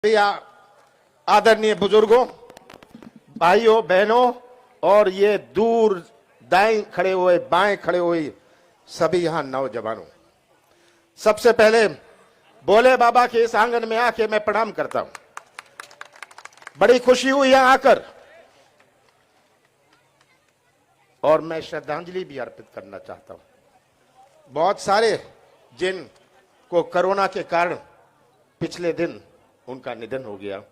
आदरणीय बुजुर्गों, भाइयों बहनों और ये दूर दाएं खड़े हुए बाएं खड़े हुए सभी यहां नौजवानों, सबसे पहले भोले बाबा के इस आंगन में आके मैं प्रणाम करता हूं। बड़ी खुशी हुई यहां आकर और मैं श्रद्धांजलि भी अर्पित करना चाहता हूं। बहुत सारे जिन को कोरोना के कारण पिछले दिन उनका निधन हो गया,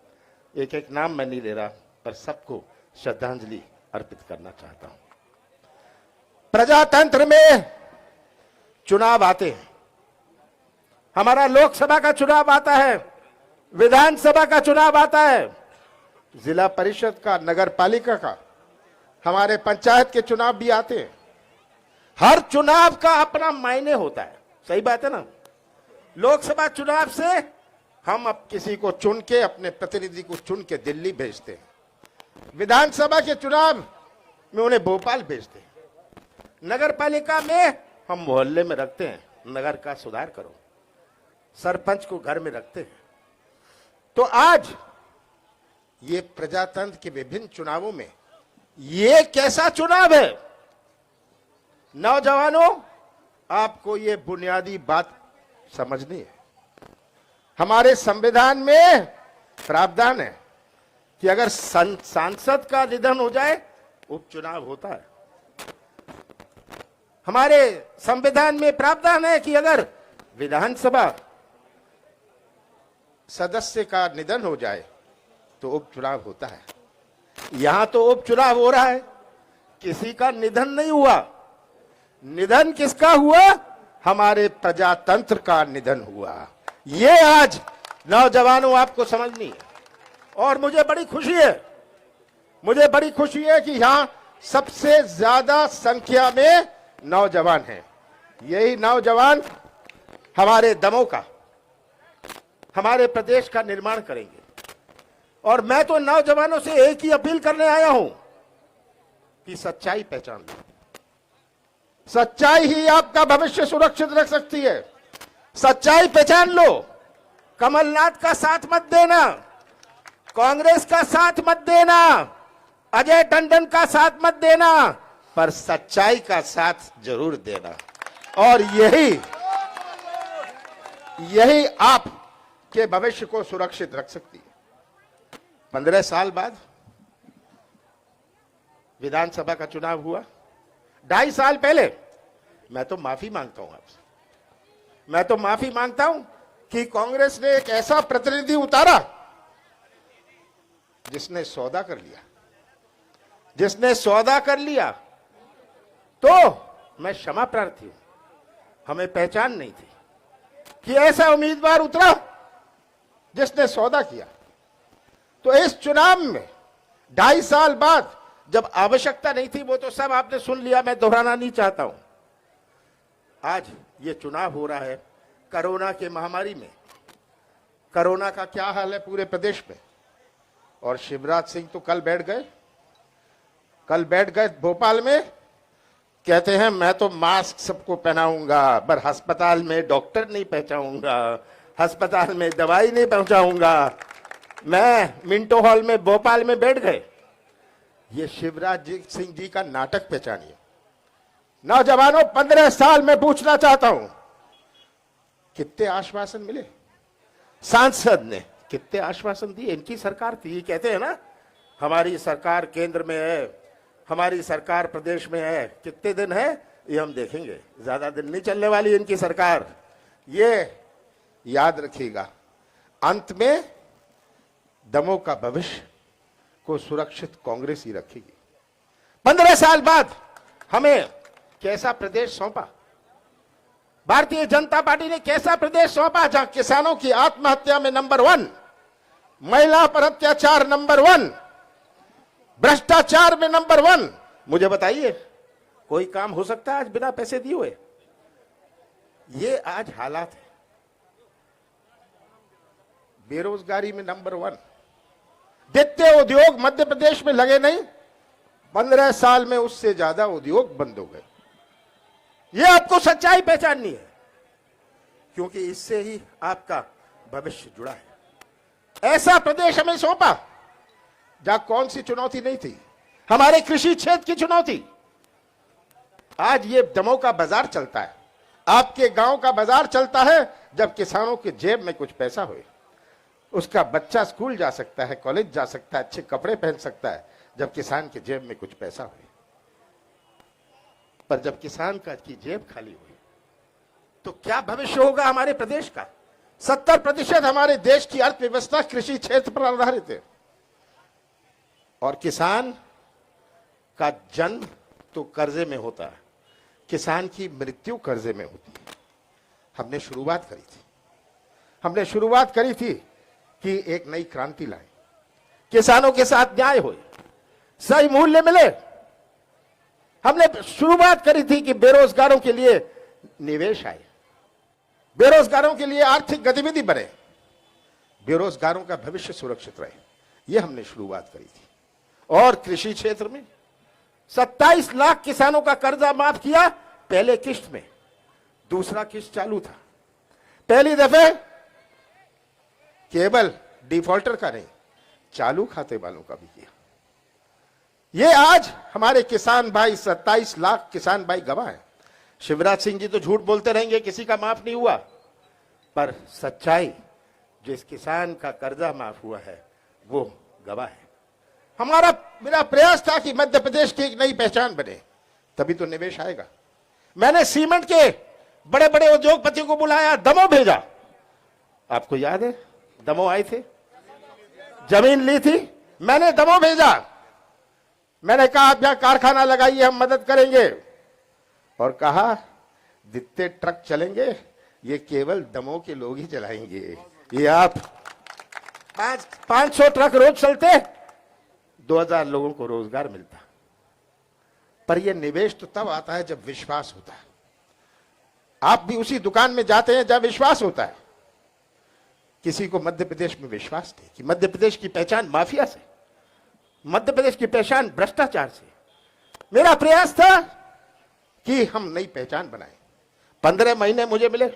एक एक नाम मैं नहीं ले रहा, पर सबको श्रद्धांजलि अर्पित करना चाहता हूं। प्रजातंत्र में चुनाव आते हैं, हमारा लोकसभा का चुनाव आता है, विधानसभा का चुनाव आता है, जिला परिषद का, नगर पालिका का, हमारे पंचायत के चुनाव भी आते हैं। हर चुनाव का अपना मायने होता है, सही बात है ना। लोकसभा चुनाव से हम अब किसी को चुन के, अपने प्रतिनिधि को चुन के दिल्ली भेजते हैं। विधानसभा के चुनाव में उन्हें भोपाल भेजते हैं। नगर पालिका में हम मोहल्ले में रखते हैं, नगर का सुधार करो। सरपंच को घर में रखते हैं। तो आज ये प्रजातंत्र के विभिन्न चुनावों में ये कैसा चुनाव है? नौजवानों, आपको ये बुनियादी बात समझनी है। हमारे संविधान में प्रावधान है कि अगर सांसद का निधन हो जाए, उपचुनाव होता है। हमारे संविधान में प्रावधान है कि अगर विधानसभा सदस्य का निधन हो जाए तो उपचुनाव होता है। यहां तो उपचुनाव हो रहा है, किसी का निधन नहीं हुआ। निधन किसका हुआ? हमारे प्रजातंत्र का निधन हुआ। ये आज नौजवानों आपको समझनी है। और मुझे बड़ी खुशी है कि यहां सबसे ज्यादा संख्या में नौजवान हैं। यही नौजवान हमारे दमों का, हमारे प्रदेश का निर्माण करेंगे। और मैं तो नौजवानों से एक ही अपील करने आया हूं कि सच्चाई पहचान लो। सच्चाई ही आपका भविष्य सुरक्षित रख सकती है। सच्चाई पहचान लो। कमलनाथ का साथ मत देना, कांग्रेस का साथ मत देना, अजय टंडन का साथ मत देना, पर सच्चाई का साथ जरूर देना। और यही आपके भविष्य को सुरक्षित रख सकती है। 15 साल बाद विधानसभा का चुनाव हुआ। 2.5 साल पहले मैं तो माफी मांगता हूं आपसे, मैं तो माफी मांगता हूं कि कांग्रेस ने एक ऐसा प्रतिनिधि उतारा जिसने सौदा कर लिया, तो मैं क्षमा प्रार्थी हूं। हमें पहचान नहीं थी कि ऐसा उम्मीदवार उतरा जिसने सौदा किया। तो इस चुनाव में 2.5 साल बाद जब आवश्यकता नहीं थी, वो तो सब आपने सुन लिया, मैं दोहराना नहीं चाहता हूं। आज ये चुनाव हो रहा है कोरोना के महामारी में। कोरोना का क्या हाल है पूरे प्रदेश में। और शिवराज सिंह तो कल बैठ गए भोपाल में, कहते हैं मैं तो मास्क सबको पहनाऊंगा, पर अस्पताल में डॉक्टर नहीं पहुंचाऊंगा, अस्पताल में दवाई नहीं पहुंचाऊंगा। मैं मिंटो हॉल में भोपाल में बैठ गए। ये शिवराज सिंह जी का नाटक पहचानिए। नौजवानों, 15 साल में पूछना चाहता हूं, कितने आश्वासन मिले? सांसद ने कितने आश्वासन दिए? इनकी सरकार थी। ये कहते हैं ना, हमारी सरकार केंद्र में है, हमारी सरकार प्रदेश में है। कितने दिन है ये हम देखेंगे, ज्यादा दिन नहीं चलने वाली इनकी सरकार। ये याद रखिएगा, अंत में दमों का भविष्य को सुरक्षित कांग्रेस ही रखेगी। 15 साल बाद हमें कैसा प्रदेश सौंपा? भारतीय जनता पार्टी ने कैसा प्रदेश सौंपा जहां किसानों की आत्महत्या में नंबर 1, महिला पर अत्याचार नंबर 1, भ्रष्टाचार में नंबर 1। मुझे बताइए, कोई काम हो सकता है आज बिना पैसे दिए हुए? ये आज हालात है। बेरोजगारी में नंबर 1। जितने उद्योग मध्य प्रदेश में लगे नहीं, 15 साल में उससे ज्यादा उद्योग बंद हो गए। ये आपको सच्चाई पहचाननी है, क्योंकि इससे ही आपका भविष्य जुड़ा है। ऐसा प्रदेश हमें सौंपा जहां कौन सी चुनौती नहीं थी, हमारे कृषि क्षेत्र की चुनौती। आज ये दमोह का बाजार चलता है, आपके गांव का बाजार चलता है जब किसानों के जेब में कुछ पैसा हो, उसका बच्चा स्कूल जा सकता है, कॉलेज जा सकता है, अच्छे कपड़े पहन सकता है जब किसान के जेब में कुछ पैसा हो। पर जब किसान का की जेब खाली हुई तो क्या भविष्य होगा हमारे प्रदेश का? 70% हमारे देश की अर्थव्यवस्था कृषि क्षेत्र पर आधारित है और किसान का जन्म तो कर्जे में होता है, किसान की मृत्यु कर्जे में होती है। हमने शुरुआत करी थी कि एक नई क्रांति लाए, किसानों के साथ न्याय हो, सही मूल्य मिले। हमने शुरुआत करी थी कि बेरोजगारों के लिए निवेश आए, बेरोजगारों के लिए आर्थिक गतिविधि बढ़े, बेरोजगारों का भविष्य सुरक्षित रहे। यह हमने शुरुआत करी थी। और कृषि क्षेत्र में 27 लाख किसानों का कर्जा माफ किया पहले किश्त में, दूसरा किश्त चालू था। पहली दफे केवल डिफॉल्टर का नहीं, चालू खाते वालों का भी किया। ये आज हमारे किसान भाई, 27 लाख किसान भाई गवाह हैं। शिवराज सिंह जी तो झूठ बोलते रहेंगे किसी का माफ नहीं हुआ, पर सच्चाई जिस किसान का कर्जा माफ हुआ है वो गवाह है। मेरा प्रयास था कि मध्य प्रदेश की एक नई पहचान बने, तभी तो निवेश आएगा। मैंने सीमेंट के बड़े बड़े उद्योगपतियों को बुलाया, दमोह भेजा। आपको याद है दमोह आए थे, जमीन ली थी, मैंने दमोह भेजा। मैंने कहा आप यहां कारखाना लगाइए, हम मदद करेंगे। और कहा जितने ट्रक चलेंगे ये केवल दमोह के लोग ही चलाएंगे। ये आप 500 ट्रक रोज चलते, 2000 लोगों को रोजगार मिलता। पर यह निवेश तो तब आता है जब विश्वास होता है। आप भी उसी दुकान में जाते हैं जब विश्वास होता है। किसी को मध्य प्रदेश में विश्वास नहीं कि मध्य प्रदेश की पहचान माफिया से, मध्य प्रदेश की पहचान भ्रष्टाचार से। मेरा प्रयास था कि हम नई पहचान बनाएं। 15 महीने मुझे मिले,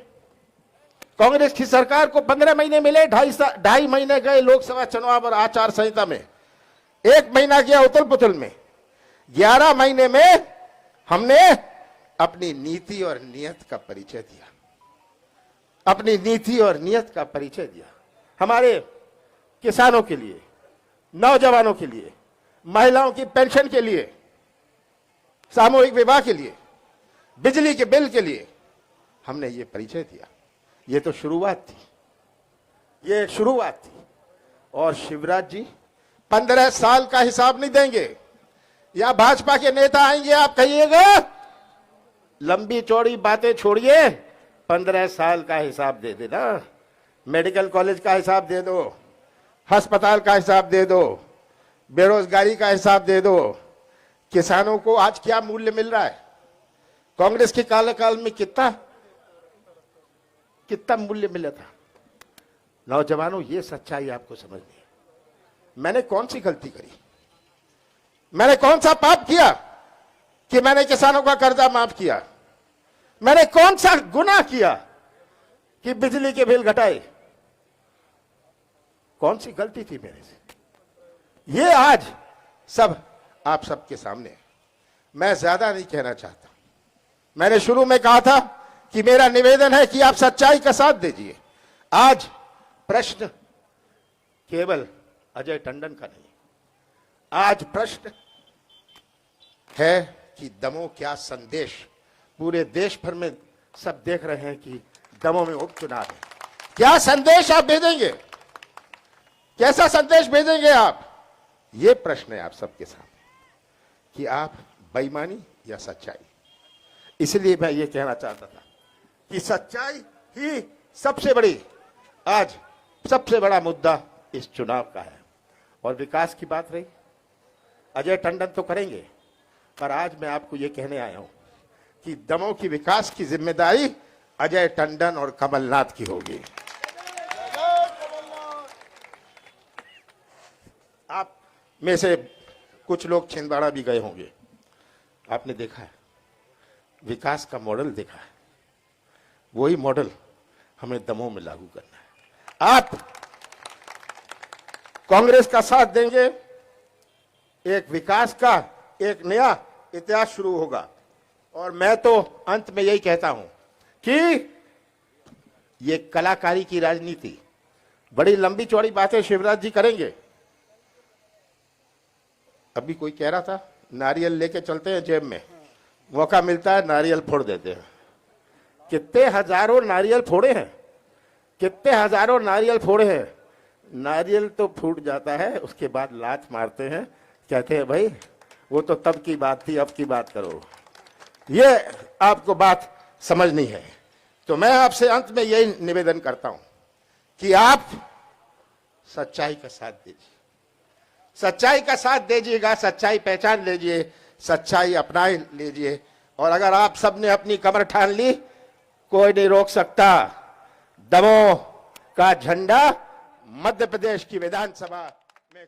कांग्रेस की सरकार को 15 महीने मिले। 2.5 महीने गए लोकसभा चुनाव और आचार संहिता में, 1 महीना गया उथल पुथल में। 11 महीने में हमने अपनी नीति और नियत का परिचय दिया, अपनी नीति और नियत का परिचय दिया। हमारे किसानों के लिए, नौजवानों के लिए, महिलाओं की पेंशन के लिए, सामूहिक विवाह के लिए, बिजली के बिल के लिए हमने ये परिचय दिया। ये तो शुरुआत थी, ये शुरुआत थी। और शिवराज जी 15 साल का हिसाब नहीं देंगे। या भाजपा के नेता आएंगे, आप कहिएगा लंबी चौड़ी बातें छोड़िए, 15 साल का हिसाब दे देना। मेडिकल कॉलेज का हिसाब दे दो, अस्पताल का हिसाब दे दो, बेरोजगारी का हिसाब दे दो। किसानों को आज क्या मूल्य मिल रहा है? कांग्रेस के काल में कितना मूल्य मिला था? नौजवानों, ये सच्चाई आपको समझनी है। मैंने कौन सी गलती करी, मैंने कौन सा पाप किया कि मैंने किसानों का कर्जा माफ किया? मैंने कौन सा गुनाह किया कि बिजली के बिल घटाए? कौन सी गलती थी मेरे से? ये आज सब आप सबके सामने है। मैं ज्यादा नहीं कहना चाहता। मैंने शुरू में कहा था कि मेरा निवेदन है कि आप सच्चाई का साथ दीजिए। आज प्रश्न केवल अजय टंडन का नहीं, आज प्रश्न है कि दमोह क्या संदेश, पूरे देश भर में सब देख रहे हैं कि दमोह में उपचुनाव है, क्या संदेश आप भेजेंगे, कैसा संदेश भेजेंगे आप? ये प्रश्न है आप सबके सामने कि आप बेईमानी या सच्चाई। इसलिए मैं ये कहना चाहता था कि सच्चाई ही सबसे बड़ी, आज सबसे बड़ा मुद्दा इस चुनाव का है। और विकास की बात रही, अजय टंडन तो करेंगे, पर आज मैं आपको ये कहने आया हूं कि दमोह की विकास की जिम्मेदारी अजय टंडन और कमलनाथ की होगी। आप में से कुछ लोग छिंदवाड़ा भी गए होंगे, आपने देखा है विकास का मॉडल देखा है। वही मॉडल हमें दमोह में लागू करना है। कांग्रेस का साथ देंगे, एक विकास का एक नया इतिहास शुरू होगा। और मैं तो अंत में यही कहता हूं कि ये कलाकारी की राजनीति, बड़ी लंबी चौड़ी बातें शिवराज जी करेंगे। अभी कोई कह रहा था नारियल लेके चलते हैं जेब में, मौका मिलता है नारियल फोड़ देते हैं। कितने हजारों नारियल फोड़े हैं, कितने हजारों नारियल फोड़े हैं। नारियल तो फूट जाता है, उसके बाद लात मारते हैं, कहते हैं भाई वो तो तब की बात थी, अब की बात करो। ये आपको बात समझनी है। तो मैं आपसे अंत में यही निवेदन करता हूं कि आप सच्चाई का साथ दीजिए, सच्चाई का साथ दीजिएगा, सच्चाई पहचान लीजिए, सच्चाई अपना लीजिए। और अगर आप सबने अपनी कमर ठान ली, कोई नहीं रोक सकता। दमोह का झंडा मध्य प्रदेश की विधानसभा में